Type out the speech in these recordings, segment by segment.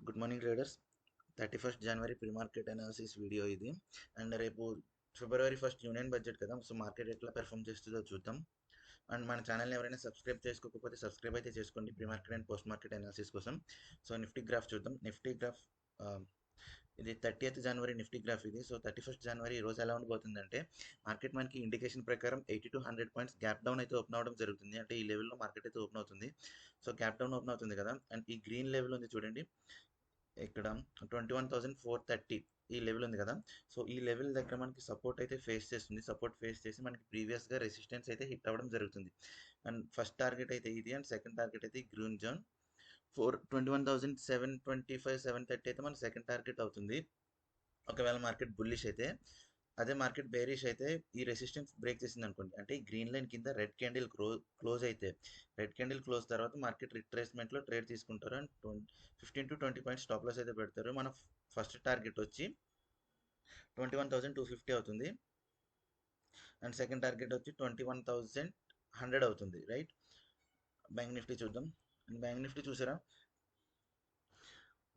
Good morning traders. 31st జనవరి pre market analysis video ఇది. And రేపు ఫిబ్రవరి 1 union budget కదా, so market ఎట్లా perform చేస్తుందో చూద్దాం. అండ్ మన ఛానల్ని ఎవరైనా సబ్స్క్రైబ్ చేసుకోకపోతే సబ్స్క్రైబ్ అయితే చేసుకోండి pre market and post market analysis కోసం. సో నిఫ్టీ గ్రాఫ్ చూద్దాం. నిఫ్టీ గ్రాఫ్ ఇది 30th జనవరి నిఫ్టీ గ్రాఫ్ ఇది. సో 31st జనవరి ఈ రోజు ఎలా ఉండబోతుందంటే, మార్కెట్ మనకి ఇండికేషన్ ప్రకారం 80 to 100 పాయింట్స్ గ్యాప్ డౌన్ అయితే ఓపెన్ అవడం జరుగుతుంది. అంటే ఈ లెవెల్లో మార్కెట్ అయితే ఓపెన్ అవుతుంది. సో గ్యాప్ డౌన్ ఓపెన్ అవుతుంది కదా, అండ్ ఈ గ్రీన్ లెవెల్ ఉంది చూడండి, ఇక్కడ 21,430 ఈ లెవెల్ ఉంది కదా. సో ఈ లెవెల్ దగ్గర మనకి సపోర్ట్ అయితే ఫేస్ చేస్తుంది. సపోర్ట్ ఫేస్ చేసి మనకి ప్రీవియస్గా రెసిస్టెన్స్ అయితే హిట్ అవ్వడం జరుగుతుంది. అండ్ ఫస్ట్ టార్గెట్ అయితే ఇది, అండ్ సెకండ్ టార్గెట్ అయితే గ్రీన్ జోన్ 21,725 730 అయితే మన సెకండ్ టార్గెట్ అవుతుంది ఒకవేళ మార్కెట్ బుల్లిష్ అయితే. అదే మార్కెట్ బేరిష్ అయితే ఈ రెసిస్టెన్స్ బ్రేక్ చేసింది అనుకోండి, అంటే ఈ గ్రీన్ లైన్ కింద రెడ్ క్యాండిల్ క్లోజ్ అయితే, రెడ్ క్యాండిల్ క్లోజ్ తర్వాత మార్కెట్ రిట్రేస్మెంట్లో ట్రేడ్ తీసుకుంటారు. And 15 to 20 points stop loss అయితే పెడతారు. మన ఫస్ట్ టార్గెట్ వచ్చి 21,250 అవుతుంది, అండ్ సెకండ్ టార్గెట్ వచ్చి 21,100 అవుతుంది, రైట్. బ్యాంక్ నిఫ్టీ చూద్దాం. అండ్ బ్యాంక్ నిఫ్టీ చూసారా,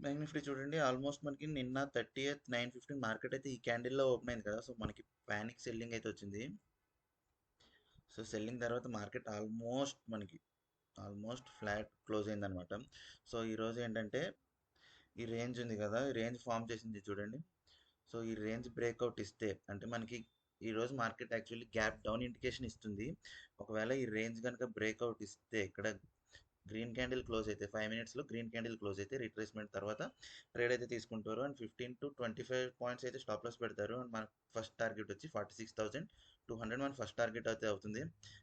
బ్యాంక్ నిఫ్టీ చూడండి, ఆల్మోస్ట్ మనకి నిన్న 30th 9:15 మార్కెట్ అయితే ఈ క్యాండిల్లో ఓపెన్ అయింది కదా. సో మనకి ప్యానిక్ సెల్లింగ్ అయితే వచ్చింది. సో సెల్లింగ్ తర్వాత మార్కెట్ ఆల్మోస్ట్ ఫ్లాట్ క్లోజ్ అయిందనమాట. సో ఈరోజు ఏంటంటే ఈ రేంజ్ ఉంది కదా, ఈ రేంజ్ ఫామ్ చేసింది చూడండి. సో ఈ రేంజ్ బ్రేక్అవుట్ ఇస్తే అంటే మనకి ఈరోజు market actually gap down indication ఇస్తుంది. ఒకవేళ ఈ రేంజ్ కనుక బ్రేక్అవుట్ ఇస్తే, ఇక్కడ గ్రీన్ క్యాండిల్ క్లోజ్ అయితే 5 minutesలో గ్రీన్ క్యాండిల్ క్లోజ్ అయితే రిట్రేస్మెంట్ తర్వాత ట్రేడ్ అయితే తీసుకుంటారు. అండ్ 15 to 25 పాయింట్స్ అయితే స్టాప్ లాస్ పెడతారు. అండ్ మన ఫస్ట్ టార్గెట్ వచ్చి 46,200 మన ఫస్ట్ టార్గెట్ అయితే అవుతుంది.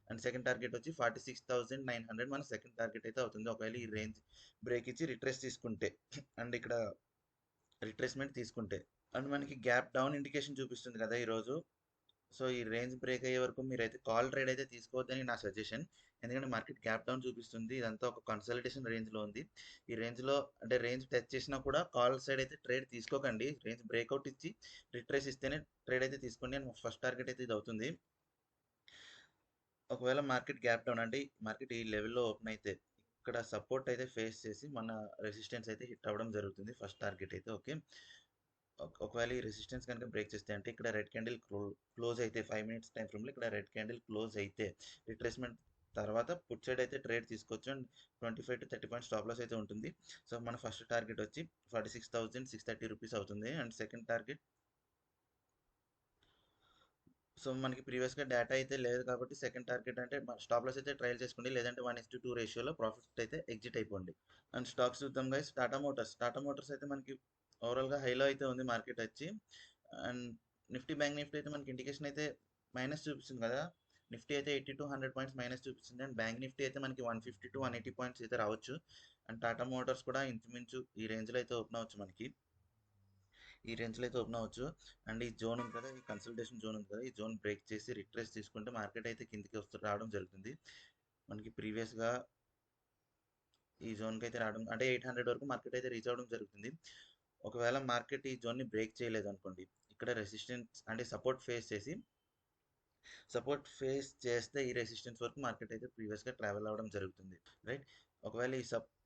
అండ్ సెకండ్ టార్గెట్ వచ్చి 46,900 మన సెకండ్ టార్గెట్ అయితే అవుతుంది ఒకవేళ ఈ రేంజ్ బ్రేక్ ఇచ్చి రిట్రేస్ తీసుకుంటే, అండ్ ఇక్కడ రిట్రేస్మెంట్ తీసుకుంటే. అండ్ మనకి గ్యాప్ డౌన్ ఇండికేషన్ చూపిస్తుంది కదా ఈరోజు. సో ఈ రేంజ్ బ్రేక్ అయ్యే వరకు మీరైతే కాల్ ట్రేడ్ అయితే తీసుకోవద్దని నా సజెషన్. ఎందుకంటే మార్కెట్ గ్యాప్ డౌన్ చూపిస్తుంది, ఇదంతా ఒక కన్సల్టేషన్ రేంజ్లో ఉంది. ఈ రేంజ్లో అంటే రేంజ్ టచ్ చేసినా కూడా కాల్ సైడ్ అయితే ట్రేడ్ తీసుకోకండి. రేంజ్ బ్రేక్అవుట్ ఇచ్చి రిట్రేస్ ఇస్తేనే ట్రేడ్ అయితే తీసుకోండి. అండ్ ఫస్ట్ టార్గెట్ అయితే ఇది అవుతుంది. ఒకవేళ మార్కెట్ గ్యాప్ డౌన్ అంటే మార్కెట్ ఈ లెవెల్లో ఓపెన్ అయితే ఇక్కడ సపోర్ట్ అయితే ఫేస్ చేసి మన రెసిస్టెన్స్ అయితే హిట్ అవ్వడం జరుగుతుంది ఫస్ట్ టార్గెట్ అయితే. ఓకే, ఒకవేళ ఈ రెసిస్టెన్స్ కనుక బ్రేక్ చేస్తే, అంటే ఇక్కడ రెడ్ క్యాండిల్ క్లోజ్ అయితే 5 minutes టైం ఫ్రేమ్లో ఇక్కడ రెడ్ క్యాండిల్ క్లోజ్ అయితే రిట్రేస్మెంట్ తర్వాత పుట్ సైడ్ అయితే ట్రేడ్ తీసుకోవచ్చు. And 25 to 30 points stop loss అయితే ఉంటుంది. సో మన ఫస్ట్ టార్గెట్ వచ్చి 46,630 రూపీస్ అవుతుంది. అండ్ సెకండ్ టార్గెట్, సో మనకి ప్రీవియస్గా డేటా అయితే లేదు కాబట్టి సెకండ్ టార్గెట్ అంటే స్టాప్ లాస్ అయితే ట్రయల్ చేసుకోండి, లేదంటే 1:2 రేషియోలో ప్రాఫిట్ అయితే ఎగ్జిట్ అయిపోండి. అండ్ స్టాక్స్ చూద్దాం గైస్. టాటా మోటార్స్ అయితే మనకి ఓవరాల్గా హైలో అయితే ఉంది మార్కెట్ వచ్చి. అండ్ బ్యాంక్ నిఫ్టీ అయితే మనకి ఇండికేషన్ అయితే మైనస్ చూపిస్తుంది కదా. నిఫ్టీ అయితే 80 to 100 పాయింట్స్ మైనస్ చూపిస్తుంది, అండ్ బ్యాంక్ నిఫ్టీ అయితే మనకి 150 to 180 పాయింట్స్ అయితే రావచ్చు. అండ్ టాటా మోటార్స్ కూడా ఇంచుమించు ఈ రేంజ్లో అయితే ఓపెన్ అవ్వచ్చు మనకి, ఈ రేంజ్లో అయితే ఓపెన్ అవ్వచ్చు. అండ్ ఈ జోన్ ఉంది కదా, ఈ కన్సల్టేషన్ జోన్ ఉంది కదా, ఈ జోన్ బ్రేక్ చేసి రిట్రేస్ తీసుకుంటే మార్కెట్ అయితే కిందికి రావడం జరుగుతుంది. మనకి ప్రీవియస్గా ఈ జోన్కి అయితే రావడం అంటే 800 వరకు మార్కెట్ అయితే రీచ్ అవ్వడం జరుగుతుంది. ఒకవేళ మార్కెట్ ఈ జోన్ని బ్రేక్ చేయలేదు అనుకోండి, ఇక్కడ రెసిస్టెన్స్ అంటే సపోర్ట్ ఫేస్ చేస్తే ఈ రెసిస్టెన్స్ వరకు మార్కెట్ అయితే ప్రీవియస్గా ట్రావెల్ అవ్వడం జరుగుతుంది, రైట్. ఒకవేళ ఈ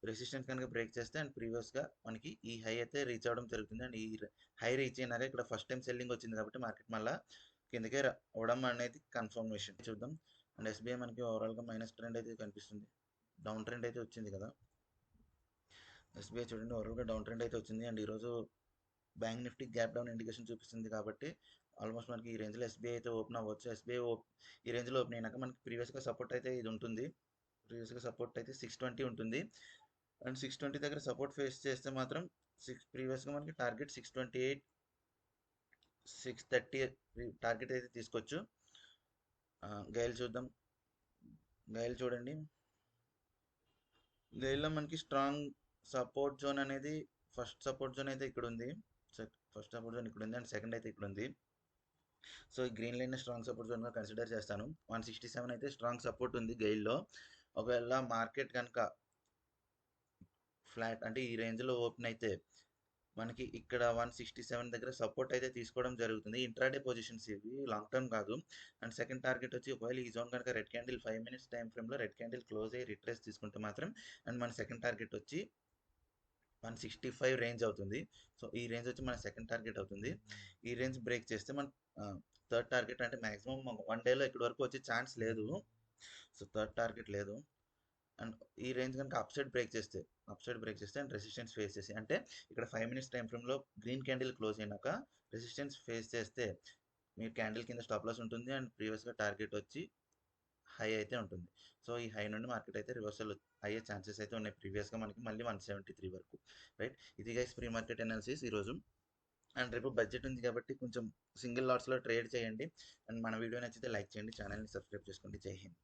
రెసిస్టెన్స్ కనుక బ్రేక్ చేస్తే అండ్ ప్రీవియస్గా మనకి ఈ హై అయితే రీచ్ అవ్వడం జరుగుతుంది. అండ్ ఈ హై రీచ్ అయినాక ఇక్కడ ఫస్ట్ టైం సెల్లింగ్ వచ్చింది కాబట్టి మార్కెట్ మళ్ళీ కిందకే అవడం అనేది కన్ఫర్మేషన్ చూద్దాం. అండ్ ఎస్బీఐ మనకి ఓవరాల్గా మైనస్ ట్రెండ్ అయితే కనిపిస్తుంది, డౌన్ ట్రెండ్ అయితే వచ్చింది కదా. ఎస్బీఐ చూడండి ఓవరాల్గా డౌన్ ట్రెండ్ అయితే వచ్చింది. అండ్ ఈరోజు bank Nifty gap down indication చూపిస్తుంది కాబట్టి ఆల్మోస్ట్ మనకి ఈ రేంజ్లో ఎస్బీఐ అయితే ఓపెన్ అవ్వచ్చు. ఈ రేంజ్లో ఓపెన్ అయినాక మనకి ప్రీవియస్గా సపోర్ట్ అయితే ఇది ఉంటుంది, ప్రీవియస్గా సపోర్ట్ అయితే 620 ఉంటుంది. అండ్ 620 దగ్గర సపోర్ట్ ఫేస్ చేస్తే మాత్రం ప్రీవియస్గా మనకి టార్గెట్ 628 630 టార్గెట్ అయితే తీసుకోవచ్చు. గైల్ చూద్దాం. గైల్ చూడండి, గైల్లో మనకి స్ట్రాంగ్ సపోర్ట్ జోన్ అనేది ఫస్ట్ సపోర్ట్ జోన్ అయితే ఇక్కడ ఉంది, అండ్ సెకండ్ అయితే ఇక్కడ ఉంది. సో ఈ గ్రీన్ లైన్ స్ట్రాంగ్ సపోర్ట్ జోన్గా కన్సిడర్ చేస్తాను. 167 అయితే స్ట్రాంగ్ సపోర్ట్ ఉంది గైల్లో. ఒకవేళ మార్కెట్ కనుక ఫ్లాట్ అంటే ఈ రేంజ్లో ఓపెన్ అయితే మనకి ఇక్కడ 167 దగ్గర సపోర్ట్ అయితే తీసుకోవడం జరుగుతుంది. ఇంట్రాడే పొజిషన్స్ ఇవి, లాంగ్ టర్మ్ కాదు. అండ్ సెకండ్ టార్గెట్ వచ్చి ఒకవేళ ఈ జోన్ కనుక రెడ్ క్యాండిల్ 5 minutes టైం ఫ్రేమ్లో రెడ్ క్యాండిల్ క్లోజ్ అయ్యి రిట్రేస్ తీసుకుంటే మాత్రం, అండ్ మన సెకండ్ టార్గెట్ వచ్చి 165 రేంజ్ అవుతుంది. సో ఈ రేంజ్ వచ్చి మన సెకండ్ టార్గెట్ అవుతుంది. ఈ రేంజ్ బ్రేక్ చేస్తే మన థర్డ్ టార్గెట్ అంటే మాక్సిమం 1 డేలో ఇక్కడ వరకు వచ్చే ఛాన్స్ లేదు. సో థర్డ్ టార్గెట్ లేదు. అండ్ ఈ రేంజ్ కనుక అప్ సైడ్ బ్రేక్ చేస్తే అండ్ రెసిస్టెన్స్ ఫేస్ చేసి అంటే ఇక్కడ 5 మినిట్స్ టైం ఫ్రేమ్లో గ్రీన్ క్యాండిల్ క్లోజ్ అయినాక రెసిస్టెన్స్ ఫేస్ చేస్తే మీ క్యాండిల్ కింద స్టాప్ లాస్ ఉంటుంది అండ్ ప్రీవియస్గా టార్గెట్ వచ్చి హై అయితే ఉంటుంది. సో ఈ హై నుండి మార్కెట్ అయితే రివర్సల్ అయ్యే ఛాన్సెస్ అయితే ఉన్నాయి. ప్రీవియస్గా మనకి మళ్ళీ 173 వరకు, రైట్. ఇది గైస్ ప్రీ మార్కెట్ అనాలిసిస్ ఈరోజు. అండ్ రేపు బడ్జెట్ ఉంది కాబట్టి కొంచెం సింగిల్ లాట్స్లో ట్రేడ్ చేయండి. అండ్ మన వీడియో నచ్చితే లైక్ చేయండి, ఛానల్ని సబ్స్క్రైబ్ చేసుకోండి. జై హింద్.